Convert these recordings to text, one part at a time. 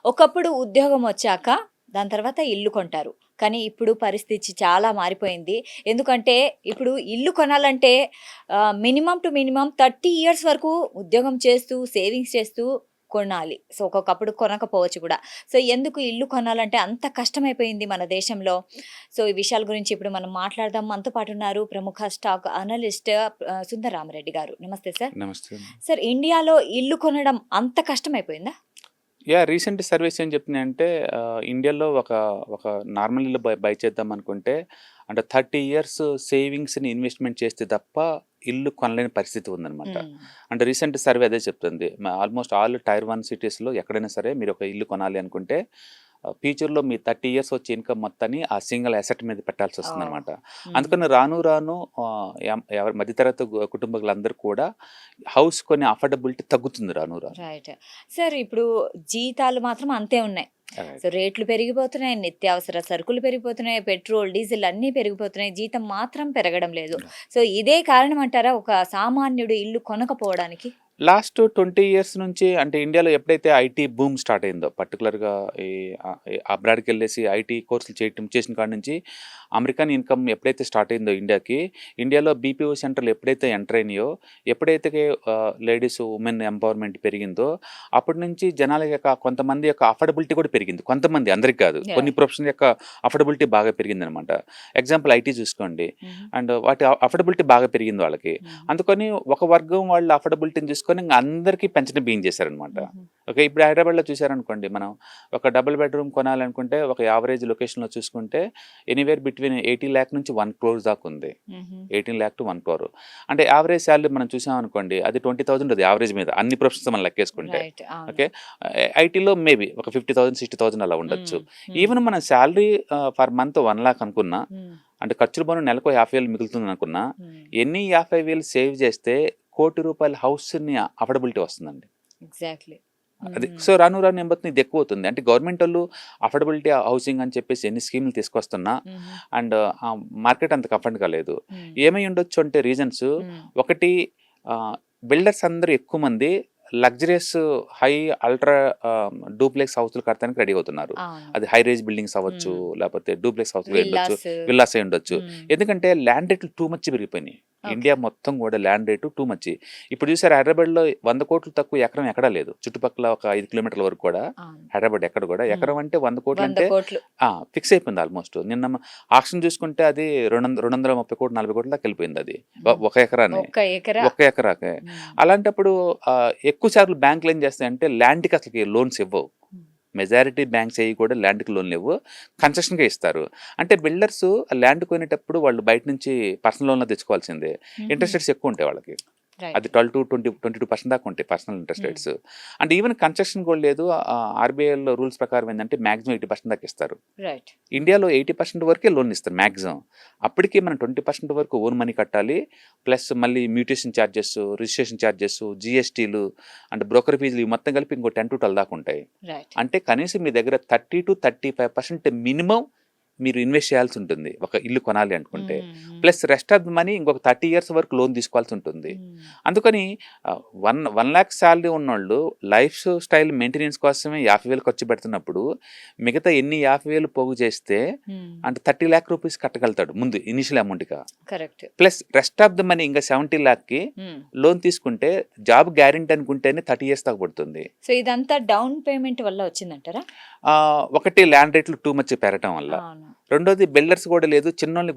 ఒకప్పుడు ఉద్యోగం వచ్చాక దాని తర్వాత ఇల్లు కొంటారు. కానీ ఇప్పుడు పరిస్థితి చాలా మారిపోయింది. ఎందుకంటే ఇప్పుడు ఇల్లు కొనాలంటే మినిమమ్ టు మినిమమ్ 30 ఇయర్స్ వరకు ఉద్యోగం చేస్తూ, సేవింగ్స్ చేస్తూ కొనాలి. సో, ఒక్కొక్కప్పుడు కొనకపోవచ్చు కూడా. సో, ఎందుకు ఇల్లు కొనాలంటే అంత కష్టమైపోయింది మన దేశంలో. సో, ఈ విషయాల గురించి ఇప్పుడు మనం మాట్లాడదాం. మనతో పాటు ఉన్నారు ప్రముఖ స్టాక్ అనలిస్ట్ సుందర్ రామరెడ్డి గారు. నమస్తే సార్. నమస్తే. సార్, ఇండియాలో ఇల్లు కొనడం అంత కష్టమైపోయిందా? రీసెంట్ సర్వేస్ ఏం చెప్తున్నాయంటే ఇండియాలో ఒక ఒక నార్మల్ ఇల్లు బై చేద్దాం అనుకుంటే అంటే 30 ఇయర్స్ సేవింగ్స్‌ని ఇన్వెస్ట్‌మెంట్ చేస్తే తప్ప ఇల్లు కొనలేని పరిస్థితి ఉందనమాట. హ్మ్. అంటే రీసెంట్ సర్వే అదే చెప్తుంది. ఆల్మోస్ట్ ఆల్ టైర్ 1 సిటీస్‌లో ఎక్కడైనా సరే మీరు ఒక ఇల్లు కొనాలి అనుకుంటే ఫ్యూచర్‌లో మీ 30 ఇయర్స్ వచ్చే ఇన్‌కమ్ మొత్తాన్ని ఆ సింగిల్ అసెట్ మీద ఓహ్! పెట్టాల్సొస్తుందనమాట. హ్మ్. అందుకని రాను రాను ఎవరి మధ్యతరగతి కుటుంబీకులందరూ కూడా హౌస్ కొనే అఫోర్డబిలిటీ తగ్గుతుంది రాను రాను. రైట్. సార్, ఇప్పుడు జీతాలు మాత్రం అంతే ఉన్నాయి. So, right. రేట్లు పెరిగిపోతున్నాయి, నిత్యావసర సరుకులు పెరిగిపోతున్నాయి, పెట్రోల్, డీజిల్ అన్నీ పెరిగిపోతున్నాయి. జీతం మాత్రం పెరగడం లేదు. సో, ఇదే కారణం అంటారా ఒక సామాన్యుడు ఇల్లు కొనకపోవడానికి? లాస్ట్ 20 ఇయర్స్ నుంచి అంటే ఇండియాలో ఎప్పుడైతే ఐటీ బూమ్ స్టార్ట్ అయిందో పర్టికులర్‌గా ఈ అబ్రాడ్‌కెళ్ళేసి ఐటీ కోర్సులు చేసిన కాడ నుంచి అమెరికన్ ఇన్‌కమ్ ఎప్పుడైతే స్టార్ట్ అయిందో ఇండియాలో బీపీఓ సెంటర్‌లు ఎప్పుడైతే ఎంటర్ అయినాయో, ఎప్పుడైతే లేడీస్, ఉమెన్ ఎంపవర్‌మెంట్ పెరిగిందో, అప్పటి నుంచి జనాల యొక్క కొంతమంది యొక్క అఫోర్డబిలిటీ కూడా పెరిగింది. కొంతమంది, అందరికి కాదు. కొన్ని యాహ్! ప్రొఫెషన్ యొక్క అఫోర్డబిలిటీ బాగా పెరిగిందనమాట. ఎగ్జాంపుల్ ఐటీ చూసుకోండి. హుహు. అండ్ వాటి అఫోర్డబిలిటీ బాగా పెరిగింది వాళ్ళకి. హుహు. అందుకని ఒక వర్గం వాళ్ళ అఫోర్డబిలిటీని చూసుకొని ఇంక అందరికీ పెంచడం బిగిన్ చేశారనమాట. హుహు. ఓకే. ఇప్పుడు హైదరాబాద్‌లో చూసారనుకోండి, మనం ఒక డబుల్ బెడ్‌రూమ్ కొనాలనుకుంటే ఒక యావరేజ్ లొకేషన్‌లో చూసుకుంటే ఎనీవేర్ బిట్వీన్ 80,00,000 నుంచి 1,00,00,000 దాకా ఉంది. హుహు. 18,00,000 to 1,00,00,000 అంటే యావరేజ్ సాలరీ మనం చూసామనుకోండి, అది 20,000 అది యావరేజ్ మీద అన్ని ప్రొఫెషన్స్ మనం లెక్కేసుకుంటే. రైట్. అవును. ఓకే. ఐటీలో మేబీ ఒక 50,000, 60,000 అలా ఉండొచ్చు. హ్మ్. హ్మ్. ఈవెన్ మన సాలరీ పర్ మంత్ 1,00,000 అనుకున్నా, హ్మ్. అంటే ఖర్చులు పోను నెలకు 50,000 మిగులుతుందనుకున్నా, హ్మ్. ఎన్ని 50,000 సేవ్ చేస్తే ₹1,00,00,000 హౌస్‌ని అఫోర్డబిలిటీ వస్తుందండి. ఎగ్జాక్ట్‌లీ. అది. హ్మ్. సో, రాను రాను ఏమవుతుంది, ఇది ఎక్కువవుతుంది. అంటే గవర్నమెంటోళ్ళు అఫోర్డబిలిటీ హౌసింగ్ అని చెప్పేసి ఎన్ని స్కీములు తీసుకొస్తున్నా హుహు. అండ్ మార్కెట్ అంత కంఫర్ట్‌గా లేదు. హ్మ్. ఏమై ఉండొచ్చు అంటే రీజన్స్, హ్మ్. ఒకటి బిల్డర్స్ అందరూ ఎక్కువ మంది లగ్జరియస్ హై అల్ట్రా డూప్లెక్స్ హౌస్‌లు కడతానికి రెడీ అవుతున్నారు. అవును. అది హై రైజ్ బిల్డింగ్స్ అవ్వచ్చు, హ్మ్. లేకపోతే డూప్లెక్స్ హౌస్‌లు అయ్యుండొచ్చు, విల్లాస్. విల్లాస్ అయ్యుండొచ్చు. హ్మ్. ఎందుకంటే ల్యాండ్ రేట్లు టూ మచ్ పెరిగిపోయినాయి. ఓకే. ఇండియా మొత్తం కూడా ల్యాండ్ రేటు టూ మచ్. ఇప్పుడు చూసారా, హైదరాబాద్‌లో 100,00,00,000 తక్కువ ఎకరం ఎక్కడా లేదు. చుట్టుపక్కల ఒక 5 కిలోమీటర్ల వరకు కూడా అవును. హైదరాబాద్ ఎక్కడ కూడా హ్మ్. ఎకరం అంటే 100,00,00,000 అంటే 100,00,00,000. ఫిక్స్ అయిపోయింది ఆల్మోస్ట్. నిన్న ఆక్షన్ చూసుకుంటే అది 230,00,00,000, 40,00,00,000 దాకా వెళ్ళిపోయింది అది. హ్మ్. ఒక ఎకరాన్ని. ఒక్క ఎకరా. ఒక్క ఎకరాకే. హ్మ్. అలాంటప్పుడు ఎక్కువ సార్లు బ్యాంకులు ఏం చేస్తాయంటే ల్యాండ్‌కి అసలుకి లోన్స్ ఇవ్వవు. హ్మ్. మెజారిటీ బ్యాంక్స్ ఏవి కూడా ల్యాండ్‌కి లోన్‌లు ఇవ్వవు. కన్సెషన్‌కే ఇస్తారు. అంటే బిల్డర్స్ ల్యాండ్ కొనేటప్పుడు వాళ్ళు బయట నుంచి పర్సనల్ లోన్‌లో తెచ్చుకోవాల్సిందే. హుహు. ఇంట్రెస్ట్ రేట్స్ ఎక్కువ ఉంటాయి వాళ్ళకి. అది రైట్. 12-22% దాకా ఉంటాయి పర్సనల్ ఇంట్రెస్ట్ హ్మ్. రేట్స్. అంటే ఈవెన్ కన్స్ట్రక్షన్ కూడా లేదు. ఆర్‌బీఐలో రూల్స్ ప్రకారం ఏందంటే మాక్సిమం 80% దాకా ఇస్తారు. రైట్. ఇండియాలో 80% వరకే లోన్ ఇస్తారు మాక్సిమం. అప్పటికి మనం 20% వరకు ఓన్ మనీ కట్టాలి. ప్లస్ మళ్ళీ మ్యూటేషన్ చార్జెస్, రిజిస్ట్రేషన్ చార్జెస్, జీఎస్టీలు అండ్ బ్రోకర్ ఫీజులు ఇవి మొత్తం కలిపి ఇంకో 10-12 దాకా ఉంటాయి. రైట్. అంటే కనీసం మీ దగ్గర 30-35% మినిమం మీరు ఇన్వెస్ట్ చేయాల్సి ఉంటుంది ఒక ఇల్లు కొనాలి అనుకుంటే. హ్మ్. హ్మ్. Plus rest of the money ఇంకొక 30 ఇయర్స్ వరకు లోన్ తీసుకోవాల్సి ఉంటుంది. హ్మ్. అందుకని 1,00,000 శాలరీ ఉన్నోళ్ళు లైఫ్ స్టైల్ మెయింటెనెన్స్ కోసమే 50,000 ఖర్చు పెడుతున్నప్పుడు మిగతా ఎన్ని 50,000 పోగు చేస్తే హ్మ్. అంటే 30,00,000 రూపీస్ కట్టగలుగుతాడు ముందు ఇనిషియల్ అమౌంట్‌గా. Correct. Plus rest of the money ఇంకా 70,00,000కి హ్మ్. లోన్ తీసుకుంటే జాబ్ గ్యారంటీ అనుకుంటేనే 30 ఇయర్స్ దాకా పడుతుంది. సో, ఇదంతా డౌన్ పేమెంట్ వల్ల వచ్చిందంటారా? ఒకటి ల్యాండ్ రేట్లు టూ మచ్ పెరగటం వల్ల. అవును. రెండోది బిల్డర్స్ కూడా లేదు. చిన్నోళ్ళని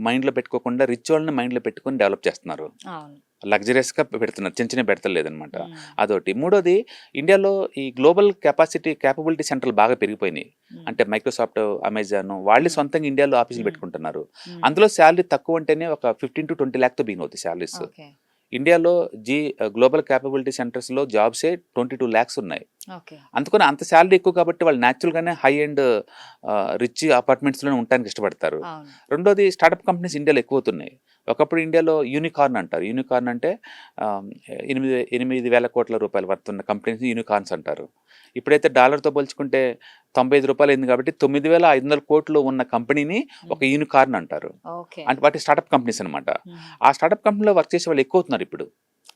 మైండ్‌లో పెట్టుకోకుండా రిచ్ వాళ్ళని మైండ్‌లో పెట్టుకొని డెవలప్ చేస్తున్నారు. అవును. లగ్జరియస్‌గా పెడుతున్నారు. చిన్న చిన్నవి పెడతలేదనమాట. హ్మ్. అదోటి. మూడోది, ఇండియాలో ఈ గ్లోబల్ కేపబిలిటీ సెంటర్‌లు బాగా పెరిగిపోయినాయి. హ్మ్. అంటే మైక్రోసాఫ్ట్, అమెజాన్ వాళ్ళే హ్మ్. సొంతంగా ఇండియాలో ఆఫీసులు హ్మ్. పెట్టుకుంటున్నారు. హ్మ్. అందులో సాలరీ తక్కువ ఉంటేనే ఒక 15-20 లాక్‌తో బిగిన్ అవుతాయి సాలరీస్. ఓకే. ఇండియాలో గ్లోబల్ కేపబిలిటీ సెంటర్స్‌లో జాబ్సే 22 లాక్స్ ఉన్నాయి. ఓకే. అందుకని అంత సాలరీ ఎక్కువ కాబట్టి వాళ్ళు న్యాచురల్‌గానే హై ఎండ్ రిచ్ అపార్ట్మెంట్స్‌లోనే ఉండటానికి ఇష్టపడతారు. అవును. రెండోది, స్టార్టప్ కంపెనీస్ ఇండియాలో ఎక్కువవుతున్నాయి. ఒకప్పుడు ఇండియాలో యూనికార్న్ అంటారు. యూనికార్న్ అంటే ఆహ్, 8,000 కోట్ల రూపాయలు వర్త్ ఉన్న కంపెనీస్‌ని యూనికార్న్స్ అంటారు. ఇప్పుడైతే డాలర్‌తో పోల్చుకుంటే ₹95 అయింది కాబట్టి 9,500 కోట్లు ఉన్న కంపెనీని ఒక హ్మ్. యూనికార్న్ అంటారు. ఓకే. అంటే వాటి స్టార్టప్ కంపెనీస్ అనమాట. హ్మ్. ఆ స్టార్టప్ కంపెనీలో వర్క్ చేసే వాళ్ళు ఎక్కువ అవుతున్నారు ఇప్పుడు.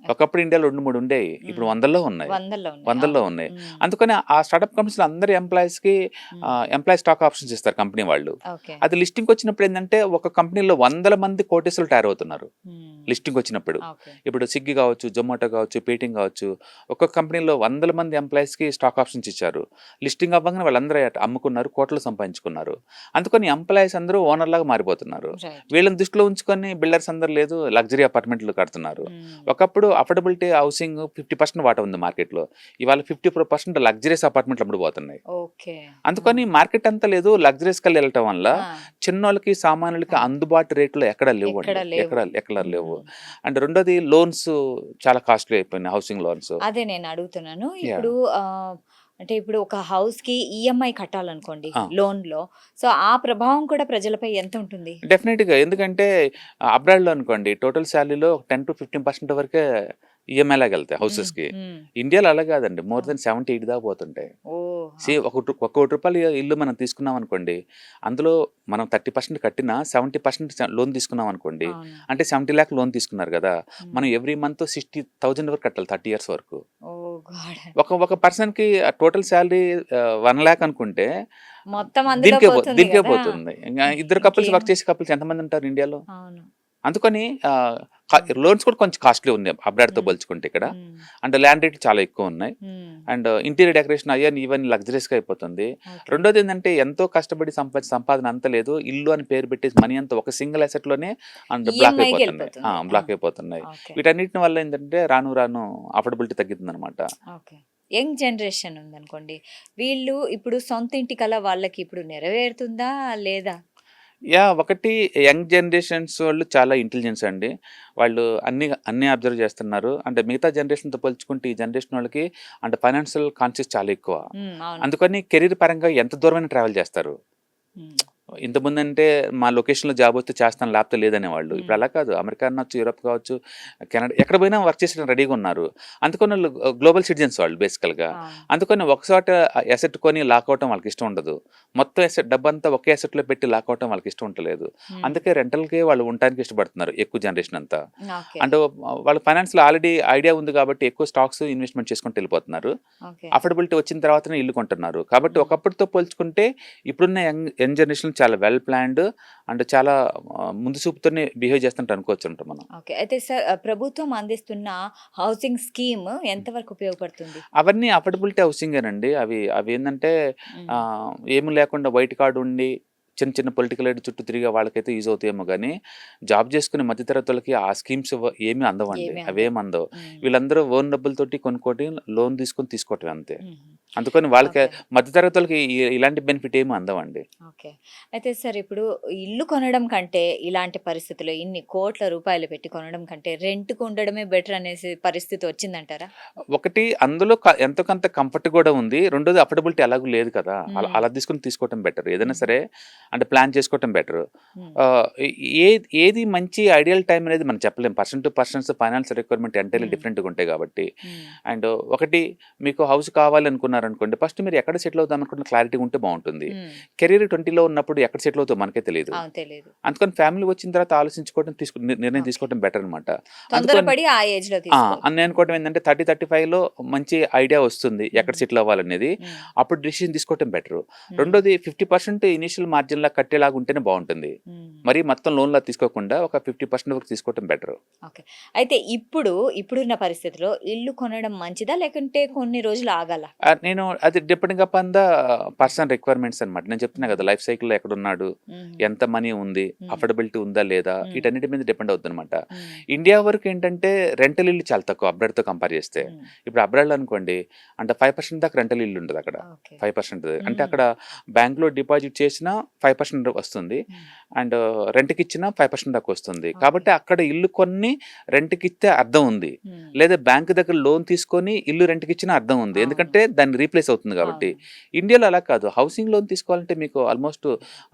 ఒకప్పుడు ఇండియాలో 2-3 ఉండేవి, ఇప్పుడు వందల్లో ఉన్నాయి, వందల్లో ఉన్నాయి. వందల్లో అవును. ఉన్నాయి. ఉమ్, అందుకని ఆ స్టార్ట్అప్ కంపెనీస్లో అందరి ఎంప్లాయీస్కి ఉమ్, ఎంప్లాయీ స్టాక్ ఆప్షన్స్ ఇస్తారు కంపెనీ వాళ్ళు. ఓకే. అది లిస్టింగ్ వచ్చినప్పుడు ఏంటంటే ఒక కంపెనీలో 100 మంది కోటీసులు తయారవుతున్నారు ఉమ్, లిస్టింగ్ వచ్చినప్పుడు. ఓకే. ఇప్పుడు స్విగ్గీ కావచ్చు, జొమాటో కావచ్చు, పేటిఎం కావచ్చు, ఒక్కొక్క కంపెనీలో 100 మంది ఎంప్లాయీస్కి స్టాక్ ఆప్షన్స్ ఇచ్చారు. లిస్టింగ్ అవ్వగానే వాళ్ళందరూ అమ్ముకున్నారు, కోట్లు సంపాదించుకున్నారు. అందుకని ఎంప్లాయీస్ అందరూ ఓనర్ లాగా మారిపోతున్నారు. రైట్. వీళ్ళని దృష్టిలో ఉంచుకొని బిల్డర్స్ అందరూ లేదు లగ్జరీ అపార్ట్మెంట్లు కడుతున్నారు. ఒకప్పుడు అఫోర్డబిలిటీ హౌసింగ్ 50% వాటా ఉంది మార్కెట్లో, ఇవాళ 50% లగ్జరీస్ అపార్ట్మెంట్లు అమ్ముడుపోతున్నాయి. ఓకే. అందుకని మార్కెట్ అంతా లేదు, లగ్జరీస్ కల్లా వెళ్ళటం వల్ల ఆ, చిన్నోళ్ళకి సామాన్యులకి ఆ. అందుబాటు రేట్లు ఎక్కడ లేవు ఎక్కడ అండి, లేవు. ఎక్కడ లేవు. ఉమ్. అండ్ రెండోది లోన్స్ చాలా కాస్ట్లీ అయిపోయినాయి, హౌసింగ్ లోన్స్. అదే నేను అడుగుతున్నాను. యా ఇప్పుడు అంటే ఇప్పుడు ఒక హౌస్‌కి ఈఎంఐ కట్టాలనుకోండి ఆ. లోన్‌లో. సో, ఆ ప్రభావం కూడా ప్రజలపై ఎంత ఉంటుంది? డెఫినెట్‌గా. ఎందుకంటే అబ్రాడ్‌లో అనుకోండి టోటల్ సాలరీలో 10-15% వరకే ఈఎంఐ లాగెళ్తాయి హ్మ్. హౌసెస్‌కి. హ్మ్. ఇండియాలో అలా కాదండి, మోర్ ఆ. దెన్ 70-80 దాకా పోతుంటాయి. ఓహ్! ఒక ₹1,00,00,000 ఇల్లు మనం తీసుకున్నాం అనుకోండి, అందులో మనం 30% కట్టినా 70% లోన్ తీసుకున్నాం అనుకోండి, అవును. అంటే 70 లాక్ లోన్ తీసుకున్నారు కదా, హ్మ్. మనం ఎవ్రీ మంత్ 60,000 వరకు కట్టాలి 30 ఇయర్స్ వరకు. ఓహ్ గాడ్! ఒక పర్సన్‌కి టోటల్ సాలరీ 1 లాక్ అనుకుంటే మొత్తం అందులో పోతుంది దీనికే గదా! పోతుంది. ఇద్దరు కపుల్స్ ఇంకేం వర్క్ చేసే కపుల్స్ ఎంతమంది ఉంటారు ఇండియాలో? అవును. అందుకని హ్మ్. లోన్స్ కూడా కొంచెం కాస్ట్‌లీ ఉన్నాయి అబ్రాడ్‌తో హ్మ్. పోల్చుకుంటే ఇక్కడ. హ్మ్. అండ్ ల్యాండ్ రేట్లు చాలా ఎక్కువ ఉన్నాయి. హ్మ్. అండ్ ఇంటీరియర్ డెకరేషన్ అయ్యాన్ని ఇవన్నీ లగ్జరీస్‌గా అయిపోతుంది. ఓకే. రెండోది ఏంటంటే ఎంతో కష్టపడి సంపాదన అంత లేదు. ఇల్లు అని పేరు పెట్టేసి మనీ అంతా ఒక సింగిల్ అసెట్‌లోనే బ్లాక్ అయిపోతున్నాయి. ఈఎంఐకెళ్ళిపోతుంది. ఆ! బ్లాక్ అయిపోతున్నాయి. ఓకే. వీటన్నిటి వల్ల ఏంటంటే రాను రాను అఫోర్డబిలిటీ తగ్గుతుందనమాట. ఓకే. యంగ్ జనరేషన్ ఉందనుకోండి. వీళ్ళు ఇప్పుడు సొంత ఇంటి కల వాళ్ళకి ఇప్పుడు నెరవేరుతుందా? లేదా? ఒకటి యంగ్ జనరేషన్స్ వాళ్ళు చాలా ఇంటెలిజెన్స్ అండి. వాళ్ళు అన్నీ అబ్జర్వ్ చేస్తున్నారు. అంటే మిగతా జనరేషన్‌తో పోల్చుకుంటే ఈ జనరేషన్ వాళ్ళకి అంటే ఫైనాన్షియల్ కాన్షియస్ చాలా ఎక్కువ. హ్మ్. అవును. అందుకని కెరీర్ పరంగా ఎంత దూరమైనా ట్రావెల్ చేస్తారు. హ్మ్. ఇంతకుముందంటే మా లొకేషన్‌లో జాబ్ వస్తే చేస్తాను లేకపోతే లేదనేవాళ్ళు. ఇప్పుడు హ్మ్. అలా కాదు. అమెరికా అనొచ్చు, యూరప్ కావచ్చు, కెనడా ఎక్కడ పోయినా వర్క్ చేసేయడానికి రెడీగా ఉన్నారు. అందుకని వాళ్ళు గ్లోబల్ సిటిజన్స్ వాళ్ళు బేసికల్‌గా. అవును. అందుకని ఒక చోట అసెట్ కొని లాక్ అవ్వటం వాళ్ళకి ఇష్టం ఉండదు. మొత్తం డబ్బంతా ఒకే అసెట్‌లో పెట్టి లాక్ అవ్వటం వాళ్ళకి ఇష్టం ఉంటలేదు. హ్మ్. అందుకే రెంటల్‌కే వాళ్ళు ఉండటానికి ఇష్టపడుతున్నారు ఎక్కువ జనరేషన్ అంతా. ఓకే. అంటే వాళ్ళ ఫైనాన్స్‌లో ఆల్రెడీ ఐడియా ఉంది కాబట్టి ఎక్కువ స్టాక్స్ ఇన్వెస్ట్‌మెంట్ చేసుకుంటూ వెళ్ళిపోతున్నారు. ఓకే. అఫోర్డబిలిటీ వచ్చిన తర్వాతనే ఇల్లు కొంటున్నారు. కాబట్టి హ్మ్. ఒకప్పటితో పోల్చుకుంటే ఇప్పుడున్న యంగ్ జనరేషన్ చాలా వెల్ ప్లాన్డ్ అండ్ చాలా ముందు చూపుతోనే బిహేవ్ చేస్తుంటే అనుకోవచ్చంట మనం. ఓకే. అయితే సార్ ప్రభుత్వం అందిస్తున్న హౌసింగ్ స్కీమ్ ఎంతవరకు ఉపయోగపడుతుంది? అవన్నీ అఫోర్డబిలిటీ హౌసింగేనండి. అవి ఏందంటే హ్మ్. ఏమి లేకుండా వైట్ కార్డ్ ఉండి చిన్న చిన్న పొలిటికల్ లీడర్ చుట్టూ తిరిగే వాళ్ళకైతే యూజ్ అవుతాయేమో గానీ, జాబ్ చేసుకునే మధ్యతరగతులకి ఆ స్కీమ్స్ ఏమీ అందవండి. ఏమీ అందవు. అవేమి అందవు. హ్మ్. వీళ్ళందరూ ఓన్ డబ్బులతోటి కొనుక్కోటి లోన్ తీసుకొని తీసుకోవటమే అంతే. హుహు. అందుకని వాళ్ళకి ఓకే. మధ్యతరగతులకి ఇలాంటి బెనిఫిట్ ఏమి అందవండి. ఓకే. అయితే సార్ ఇప్పుడు ఇల్లు కొనడం కంటే ఇలాంటి పరిస్థితుల్లో ఇన్ని కోట్ల రూపాయలు పెట్టి కొనడం కంటే రెంట్‌కు ఉండడమే బెటర్ అనేసి పరిస్థితి వచ్చిందంటారా? ఒకటి అందులో ఎంతో కొంత కంఫర్ట్ కూడా ఉంది. రెండోది అఫోర్డబిలిటీ ఎలాగూ లేదు కదా! హ్మ్. అలా తీసుకోవటం బెటర్. ఏదైనా హుహు. సరే అంటే ప్లాన్ చేసుకోవటం బెటర్. హ్మ్. ఆహ్, ఏది మంచి ఐడియల్ టైమ్ అనేది మనం చెప్పలేం. Person to persons financial requirement entirely హ్మ్. డిఫరెంట్‌గా ఉంటాయి కాబట్టి. హ్మ్. అండ్ ఒకటి మీకు హౌస్ కావాలనుకున్నారనుకోండి, ఫస్ట్ మీరు ఎక్కడ సెటిల్ అవుదాం అనుకున్న క్లారిటీ ఉంటే బావుంటుంది. హ్మ్. కెరీర్ 20లో ఉన్నప్పుడు ఎక్కడ సెటిల్ అవుతామో మనకే తెలీదు. అవును. తెలీదు. అందుకని ఫ్యామిలీ వచ్చిన తర్వాత ఆలోచించుకోవడం నిర్ణయం ఓకే. తీసుకోవడం బెటర్ అనమాట. అందుకని తొందరపడి ఆ ఏజ్‌లో తీసుకోవద్దు. అని అనుకోవటం ఏంటంటే 35లో మంచి ఐడియా వస్తుంది ఎక్కడ హ్మ్. సెటిల్ అవ్వాలనేది. హ్మ్. అప్పుడు డిసిషన్ తీసుకోవటం బెటరు. హ్మ్. రెండోది 50% ఇనీషియల్ మార్జిన్‌లా కట్టేలాగా ఉంటేనే బావుంటుంది. హ్మ్. మరీ మొత్తం లోన్‌లా తీసుకోకుండా ఒక 50% వరకు తీసుకోవటం బెటరు. ఓకే. అయితే ఇప్పుడున్న పరిస్థితిలో ఇల్లు కొనడం మంచిదా? లేకుంటే కొన్ని రోజులు ఆగాలా? నేను అది depending upon the person requirements అనమాట. నేను చెప్తున్నా హ్మ్. కదా! లైఫ్ సైకిల్‌లో ఎక్కడున్నాడు? హుహు. ఎంత మనీ ఉంది? హ్మ్. అఫోర్డబిలిటీ ఉందా? లేదా? హ్మ్. వీటన్నిటి మీద డిపెండ్ అవుద్దనమాట. హ్మ్. ఇండియా వరకు ఏంటంటే రెంటల్ ఇల్లు చాలా తక్కువ అబ్రాడ్‌తో కంపేర్ చేస్తే. హ్మ్. ఇప్పుడు అబ్రాడ్‌లో అనుకోండి అంటే 5% దాకా రెంటల్ ఇల్లు ఉంటదక్కడ. ఓకే. 5% అంటే హ్మ్. అక్కడ బ్యాంక్‌లో డిపాజిట్ చేసినా 5% వస్తుంది. హ్మ్. అండ్ రెంట్‌కిచ్చినా 5% దాకా వస్తుంది. ఓకే. కాబట్టి అక్కడ ఇల్లు కొన్ని రెంట్‌కిస్తే అర్థం ఉంది. హ్మ్. లేదా బ్యాంక్ దగ్గర లోన్ తీసుకొని ఇల్లు రెంట్‌కిచ్చినా అర్థం ఉంది. అవును. ఎందుకంటే దాన్ని రీప్లేస్ అవుతుంది కాబట్టి. అవును. ఇండియాలో అలా కాదు. హౌసింగ్ లోన్ తీసుకోవాలంటే మీకు ఆల్‌మోస్ట్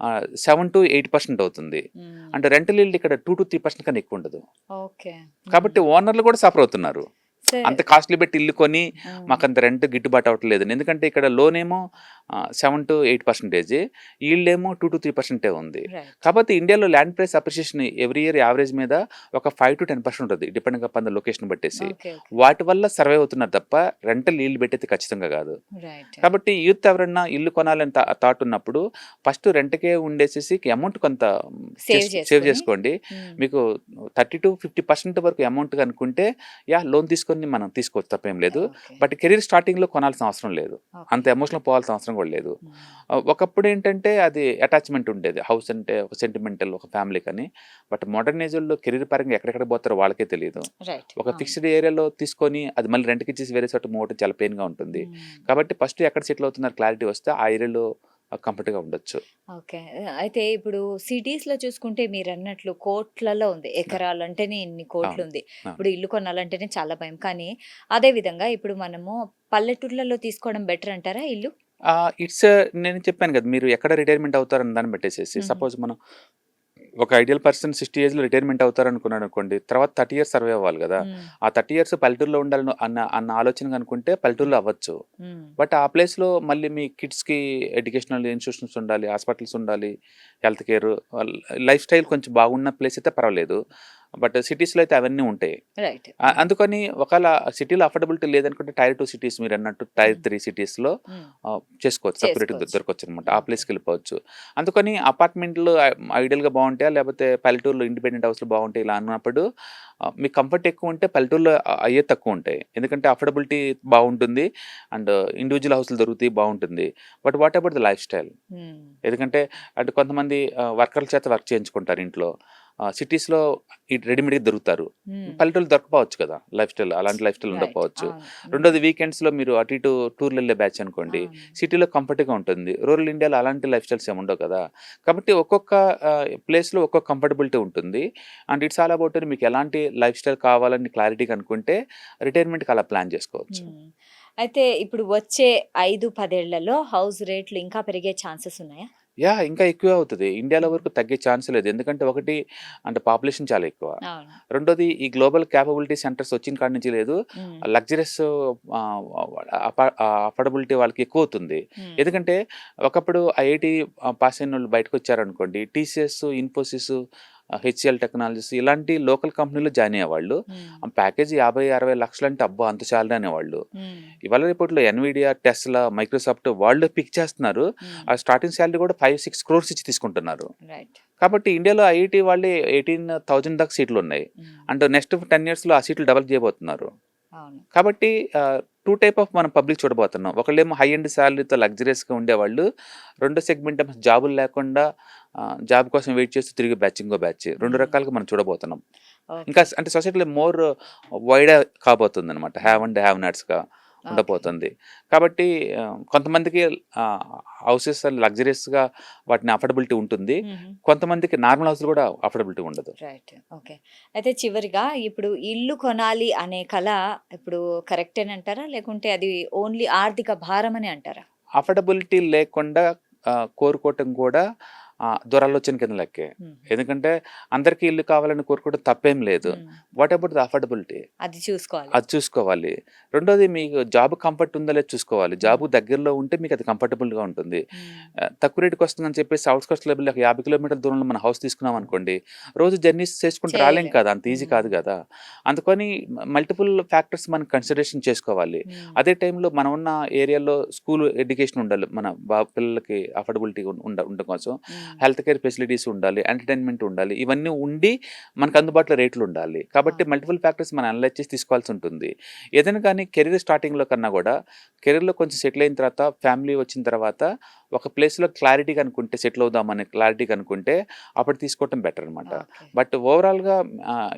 7-8% అవుతుంది. హ్మ్. అంటే రెంటల్ ఇల్లు ఇక్కడ 2-3% కన్నా ఎక్కువ ఉండదు. ఓకే. కాబట్టి హ్మ్. ఓనర్‌లు కూడా సఫర్ అవుతున్నారు. సరే. అంత కాస్ట్‌లీ పెట్టి ఇల్లు కొని హ్మ్. మాకంత రెంట్ గిట్టుబాటు అవ్వట్లేదు. ఎందుకంటే ఇక్కడ లోన్ ఏమో 7-8%, ఈల్డేమో 2-3% ఉంది. రైట్. కాకపోతే ఇండియాలో land price appreciation every year average మీద ఒక 5-10% ఉంటుంది, డిపెండింగ్ అపాన్ ద లొకేషన్ బట్టేసి. ఓకే. ఓకే. వాటి వల్ల సర్వే అవుతున్నారు తప్ప రెంటల్ ఈల్డ్ పెట్టేది ఖచ్చితంగా కాదు. రైట్. కాబట్టి యూత్ ఎవరన్నా ఇల్లు కొనాలని థాట్ ఉన్నప్పుడు ఫస్ట్ రెంట్కే ఉండేసేసి అమౌంట్ కొంత సేవ్ సేవ్ చేసుకొని చేసుకోండి. మీకు 30-50% వరకు అమౌంట్ అనుకుంటే లోన్ తీసుకొని మనం తీసుకోవచ్చు, తప్పేం లేదు. ఓకే. బట్ కెరీర్ స్టార్టింగ్లో కొనాల్సిన అవసరం లేదు, ఓకే. అంత ఎమోషనల్ పోవాల్సిన అవసరం కూడా లేదు. మ్మ్. ఒకప్పుడు ఏంటంటే అది అటాచ్మెంట్ ఉండేది, హౌస్ అంటే ఒక సెంటిమెంటల్, ఒక ఫ్యామిలీ కానీ. బట్ మోడర్న్ ఏజ్లో కెరీర్ పరంగా ఎక్కడెక్కడ పోతారో వాళ్ళకే తెలియదు. రైట్. ఒక ఫిక్స్డ్ ఏరియాలో తీసుకొని అది మళ్ళీ రెంట్కి ఇచ్చేసి వేరే చోట మూవ్ అవడం చాలా పెయిన్గా ఉంటుంది. కాబట్టి ఫస్ట్ ఎక్కడ సెటిల్ అవుతున్నారు క్లారిటీ వస్తే ఆ ఏరియాలో కంఫర్ట్గా ఉండొచ్చు. ఓకే. అయితే ఇప్పుడు సిటీస్‌లో చూసుకుంటే మీరన్నట్లు కోట్లలో ఉంది. ఎకరాలంటేనే ఇన్ని కోట్లు అవును. ఉంది. అవును. ఇప్పుడు ఇల్లు కొనాలంటేనే చాలా భయం. కానీ అదే విధంగా ఇప్పుడు మనము పల్లెటూర్లలో తీసుకోవడం బెటర్ అంటారా ఇల్లు? ఇట్స్ నేను చెప్పాను కదా, మీరు ఎక్కడ రిటైర్మెంట్ అవుతారని దాన్ని పెట్టేసేసి. మ్మ్. సపోజ్ మనం ఒక ఐడియల్ పర్సన్ 60 ఏజ్లో రిటైర్మెంట్ అవుతారు అనుకున్నాడు అనుకోండి, తర్వాత 30 ఇయర్స్ సర్వే అవ్వాలి కదా. మ్మ్. ఆ 30 ఇయర్స్ పల్లెటూరులో ఉండాలని అన్న ఆలోచన అనుకుంటే పల్లెటూరులో అవ్వచ్చు. మ్మ్. బట్ ఆ ప్లేస్లో మళ్ళీ మీ కిడ్స్కి ఎడ్యుకేషనల్ ఇన్స్టిట్యూషన్స్ ఉండాలి, హాస్పిటల్స్ ఉండాలి, హెల్త్ కేర్, లైఫ్ స్టైల్ కొంచెం బాగున్న ప్లేస్ అయితే పర్వాలేదు. బట్ సిటీస్లో అయితే అవన్నీ ఉంటాయి. రైట్. అందుకని ఒకవేళ సిటీలో అఫోర్డబులిటీ లేదనుకుంటే టైర్ 2 సిటీస్, మీరు అన్నట్టు టైర్ 3 సిటీస్లో మ్మ్. చేసుకోవచ్చు, సపరేట్గా చేసుకోవచ్చు. దొరకవచ్చు అనమాట. ఆ ఓకే. ప్లేస్కి వెళ్ళిపోవచ్చు. అందుకని అపార్ట్మెంట్లు ఐడియల్గా బాగుంటాయా, లేకపోతే పల్లెటూరులో ఇండిపెండెంట్ హౌస్లో బాగుంటాయి ఇలా అన్నప్పుడు మీకు కంఫర్ట్ ఎక్కువ ఉంటే పల్లెటూరులో అయ్యే తక్కువ ఉంటాయి. ఎందుకంటే అఫోర్డబిలిటీ బాగుంటుంది అండ్ ఇండివిజువల్ హౌస్లు దొరుకుతాయి, బాగుంటుంది. But what about the life style? మ్మ్. ఎందుకంటే అటు కొంతమంది వర్కర్ల చేత వర్క్ చేయించుకుంటారు ఇంట్లో. సిటీస్లో రెడీమేడ్గా దొరుకుతారు, మ్మ్. పల్లెటూరు దొరకపోవచ్చు కదా, లైఫ్ స్టైల్ అలాంటి లైఫ్ స్టైల్ రైట్. ఉండకపోవచ్చు. అవును. మ్మ్. రెండోది వీకెండ్స్లో మీరు అటు ఇటు టూర్లు వెళ్ళే బ్యాచ్ అనుకోండి, అవును. సిటీలో కంఫర్ట్గా ఉంటుంది. రూరల్ ఇండియాలో అలాంటి లైఫ్ స్టైల్స్ ఏమి ఉండవు కదా. కాబట్టి ఒక్కొక్క ప్లేస్లో ఒక్కొక్క కంఫర్టబిలిటీ ఉంటుంది. అండ్ ఇట్స్ ఆల్ అబౌట్ మీకు ఎలాంటి లైఫ్ స్టైల్ కావాలని క్లారిటీగా అనుకుంటే రిటైర్మెంట్కి అలా ప్లాన్ చేసుకోవచ్చు. మ్మ్. అయితే ఇప్పుడు వచ్చే 5-10 ఏళ్లలో హౌస్ రేట్లు ఇంకా పెరిగే ఛాన్సెస్ ఉన్నాయా? ఇంకా ఎక్కువే అవుతది. ఇండియాలో మ్మ్. వరకు తగ్గే ఛాన్స్ లేదు. ఎందుకంటే ఒకటి అంటే పాపులేషన్ చాలా ఎక్కువ. అవును. రెండోది ఈ గ్లోబల్ క్యాపబిలిటీ సెంటర్స్ వచ్చిన కాడి నుంచి లేదు. మ్మ్. లగ్జరీస్ అఫోర్డబిలిటీ వాళ్ళకి ఎక్కువ అవుతుంది. మ్మ్. ఎందుకంటే ఒకప్పుడు ఐఐటీ పాస్ అయిన వాళ్ళు బయటకు వచ్చారనుకోండి, టీసీఎస్, ఇన్ఫోసిస్, హెచ్సిఎల్ టెక్నాలజీస్ ఇలాంటి లోకల్ కంపెనీలో జాయిన్ అయ్యేవాళ్ళు. మ్మ్. ప్యాకేజీ 50-60 లక్షలు అంటే అబ్బో అంత చాలే అనేవాళ్ళు. మ్మ్. ఇవాళ రేపట్లో ఎన్విడియా, టెస్లా, మైక్రోసాఫ్ట్ వాళ్ళు పిక్ చేస్తున్నారు. మ్మ్. ఆ స్టార్టింగ్ శాలరీ కూడా 5-6 క్రోర్స్ ఇచ్చి తీసుకుంటున్నారు. రైట్. కాబట్టి ఇండియాలో ఐఐటీ వాళ్ళే 18,000 దాకా సీట్లు ఉన్నాయి. మ్మ్. అండ్ నెక్స్ట్ 10 ఇయర్స్లో ఆ సీట్లు డబల్ చేయబోతున్నారు. అవును. కాబట్టి 2 టైప్ ఆఫ్ మనం పబ్లిక్ చూడబోతున్నాం. ఒకళ్ళేమో హై ఎండ్ శాలరీతో లగ్జరియస్గా ఉండేవాళ్ళు, రెండో సెగ్మెంట్ ఏమో జాబులు లేకుండా జాబ్ కోసం వెయిట్ చేస్తూ తిరిగి బ్యాచ్, ఇంకో బ్యాచ్, 2 మ్మ్. రకాలుగా మనం చూడబోతున్నాం. ఓకే. ఇంకా అంటే సొసైటీలో మోర్ వైడ్ కాబోతుంది అనమాట, హ్యావ్ అండ్ హ్యావ్ నాట్స్గా ఓకే. ఉండబోతుంది. కాబట్టి కొంతమందికి హౌసెస్ లగ్జరియస్గా వాటిని అఫోర్డబిలిటీ ఉంటుంది, మ్మ్. కొంతమందికి నార్మల్ హౌస్లు కూడా అఫోర్డబిలిటీ ఉండదు. రైట్. ఓకే. అయితే చివరిగా ఇప్పుడు ఇల్లు కొనాలి అనే కళ ఇప్పుడు కరెక్టేనంటారా? లేకుంటే అది ఓన్లీ ఆర్థిక భారం అని అంటారా? అఫోర్డబిలిటీ లేకుండా కోరుకోవటం కూడా దురాలోచన కింద లెక్కే. మ్మ్. ఎందుకంటే అందరికీ ఇల్లు కావాలని కోరుకోవడం తప్పేం లేదు. మ్మ్. What about the affordability? అది చూసుకోవాలి. అది చూసుకోవాలి. రెండోది మీకు జాబ్ కంఫర్ట్ ఉందో లేదో చూసుకోవాలి. జాబ్ మ్మ్. దగ్గరలో ఉంటే మీకు అది కంఫర్టబుల్గా ఉంటుంది. మ్మ్. తక్కువ రేటుకి వస్తుందని చెప్పేసి అవుట్స్కట్స్ లెవెల్ 50 కిలోమీటర్ల దూరంలో మన హౌస్ తీసుకున్నాం అనుకోండి, రోజు జర్నీస్ చేసుకుంటూ రాలేం చేయలేం. కదా, అంత ఈజీ కాదు మ్మ్. కదా. అందుకని మల్టిపుల్ ఫ్యాక్టర్స్ మనం కన్సిడరేషన్ చేసుకోవాలి. మ్మ్. అదే టైంలో మనం ఉన్న ఏరియాలో స్కూల్ ఎడ్యుకేషన్ ఉండాలి, మన పిల్లలకి అఫోర్డబిలిటీ ఉండడం కోసం. మ్మ్. హెల్త్ కేర్ ఫెసిలిటీస్ ఉండాలి, ఎంటర్టైన్మెంట్ ఉండాలి, ఇవన్నీ ఉండి మనకు అందుబాటులో రేట్లు ఉండాలి. కాబట్టి అవును. మల్టిపుల్ ఫ్యాక్టర్స్ మనం అనలైజ్ చేసి తీసుకోవాల్సి ఉంటుంది. ఏదైనా కానీ కెరీర్ స్టార్టింగ్లో కన్నా కూడా కెరీర్లో కొంచెం సెటిల్ అయిన తర్వాత, ఫ్యామిలీ వచ్చిన తర్వాత ఒక ప్లేస్లో క్లారిటీగా అనుకుంటే, సెటిల్ అవుదామనే క్లారిటీగా అనుకుంటే అప్పుడు తీసుకోవటం బెటర్ అనమాట. ఓకే. బట్ ఓవరాల్గా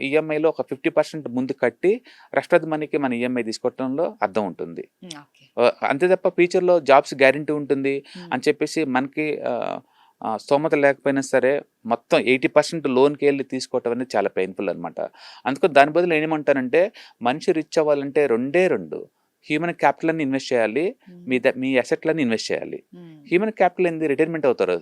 ఈఎంఐలో ఒక 50% ముందు కట్టి రెస్ట్ ఆఫ్ ది మనీకి మన ఈఎంఐ తీసుకోవటంలో అర్థం ఉంటుంది. మ్మ్. ఓకే. అంతే తప్ప ఫ్యూచర్లో జాబ్స్ గ్యారంటీ ఉంటుంది మ్మ్. అని చెప్పేసి మనకి స్తోమత లేకపోయినా సరే మొత్తం 80% లోన్కి వెళ్ళి తీసుకోవటం అనేది చాలా పెయిన్ఫుల్ అనమాట. అందుకని దాని బదులు ఏమంటానంటే, మనిషి రిచ్ అవ్వాలంటే రెండు హ్యూమన్ క్యాపిటల్ అని ఇన్వెస్ట్ చేయాలి, మ్మ్. మీ అసెట్లని ఇన్వెస్ట్ చేయాలి. మ్మ్. హ్యూమన్ క్యాపిటల్ ఏంది, రిటైర్మెంట్ అవుతారు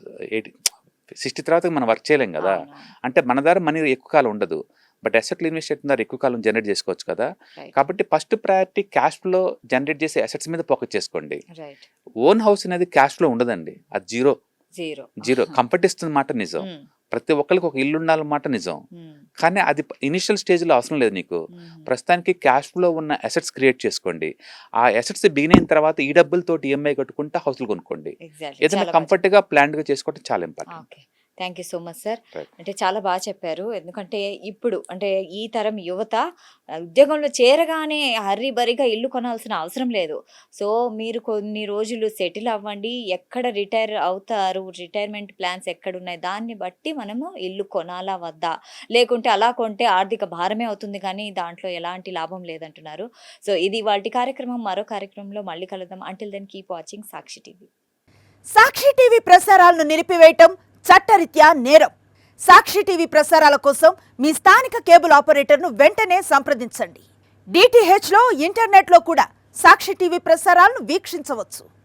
60 తర్వాత మనం వర్క్ చేయలేం కదా. అవునవును. అంటే మన ద్వారా మనీ ఎక్కువ కాలం ఉండదు. బట్ అసెట్లు ఇన్వెస్ట్ చేయడం ద్వారా ఎక్కువ కాలం జనరేట్ చేసుకోవచ్చు కదా. రైట్ కాబట్టి first priority cash flow generate చేసే అసెట్స్ మీద ఫోకస్ చేసుకోండి. రైట్ ఓన్ హౌస్ అనేది క్యాష్ ఫ్లో ఉండదండి, అది జీరో. జీరో కంఫర్ట్ ఇస్తుంది మాట నిజం, ప్రతి ఒక్కరికి ఒక ఇల్లు ఉండాలన్నమాట నిజం. కానీ అది ఇనిషియల్ స్టేజ్లో అవసరం లేదు నీకు. ప్రస్తుతానికి క్యాష్ ఫ్లో ఉన్న అసెట్స్ క్రియేట్ చేసుకోండి. ఆ అసెట్స్ బిగిన్ అయిన తర్వాత ఈ డబ్బులతో ఈఎంఐ కట్టుకుంటే హౌస్లు కొనుక్కోండి. ఎగ్జాక్ట్లీ ఏదైనా చాలా బాగా కంఫర్ట్గా ప్లాన్గా చేసుకోవడం చాలా important. Okay thank you so much sir. Right. అంటే చాలా బాగా చెప్పారు. ఎందుకంటే ఇప్పుడు అంటే ఈ తరం యువత ఉద్యోగంలో చేరగానే హర్రీ బరిగా ఇల్లు కొనాల్సిన అవసరం లేదు. సో మీరు కొన్ని రోజులు సెటిల్ అవ్వండి, ఎక్కడ రిటైర్ అవుతారు, రిటైర్మెంట్ ప్లాన్స్ ఎక్కడున్నాయి దాన్ని బట్టి మనము ఇల్లు కొనాలా వద్దా, లేకుంటే అలా కొంటే ఆర్థిక భారమే అవుతుంది కానీ దాంట్లో ఎలాంటి లాభం లేదంటున్నారు. సో ఇది వాటి కార్యక్రమం. మరో కార్యక్రమంలో మళ్ళీ కలుద్దాం. అంటిల్ దెన్ కీప్ వాచింగ్ సాక్షి టీవీ. సాక్షి టీవీ ప్రసారాలను నిలిపివేయటం చట్టరీత్యా నేరం. సాక్షి టీవీ ప్రసారాల కోసం మీ స్థానిక కేబుల్ ఆపరేటర్ను వెంటనే సంప్రదించండి. డిటిహెచ్లో ఇంటర్నెట్లో కూడా సాక్షి టీవీ ప్రసారాలను వీక్షించవచ్చు.